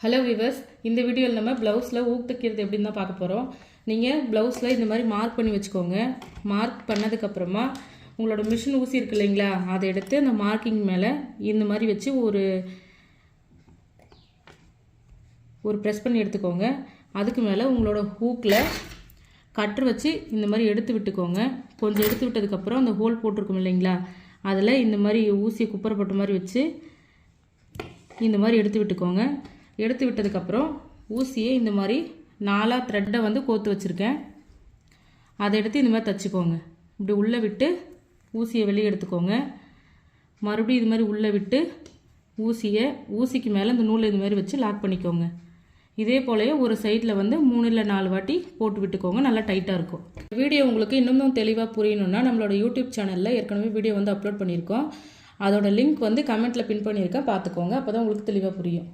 Hello viewers, இந்த வீடியோவில் நம்ம ப்ளவுஸில் ஊக்கு தைக்கிறது எப்படின்னு தான் பார்க்க போகிறோம். நீங்கள் ப்ளவுஸில் இந்த மாதிரி மார்க் பண்ணி வச்சுக்கோங்க. மார்க் பண்ணதுக்கப்புறமா உங்களோட மிஷின் ஊசி இருக்கு இல்லைங்களா, அதை எடுத்து அந்த மார்க்கிங் மேலே இந்த மாதிரி வச்சு ஒரு ப்ரெஸ் பண்ணி எடுத்துக்கோங்க. அதுக்கு மேலே உங்களோட ஹூக்கில் கட்ரு வச்சு இந்த மாதிரி எடுத்து விட்டுக்கோங்க. கொஞ்சம் எடுத்து விட்டதுக்கப்புறம் அந்த ஹோல் போட்டிருக்கோம் இல்லைங்களா, அதில் இந்த மாதிரி ஊசியை குப்பரப்பட்ட மாதிரி வச்சு இந்த மாதிரி எடுத்து விட்டுக்கோங்க. எடுத்து விட்டதுக்கப்புறம் ஊசியை இந்த மாதிரி 4 த்ரெட்டை கோர்த்து வச்சுருக்கேன். அதை எடுத்து இந்த மாதிரி தைச்சிக்கோங்க. இப்படி உள்ளே விட்டு ஊசியை வெளியே எடுத்துக்கோங்க. மறுபடியும் இது மாதிரி உள்ளே விட்டு ஊசிக்கு மேலே இந்த நூலை இது மாதிரி வச்சு லாக் பண்ணிக்கோங்க. இதே போலவே ஒரு சைடில் 3 இல்லை 4 வாட்டி போட்டு விட்டுக்கோங்க. நல்லா டைட்டாக இருக்கும். வீடியோ உங்களுக்கு இன்னும் தெளிவாக புரியணும்னா நம்மளோட யூடியூப் சேனலில் ஏற்கனவே வீடியோ அப்லோட் பண்ணியிருக்கோம். அதோட லிங்க் கமெண்ட்டில் பின் பண்ணியிருக்கேன், பார்த்துக்கோங்க. அப்போ தான் உங்களுக்கு தெளிவாக புரியும்.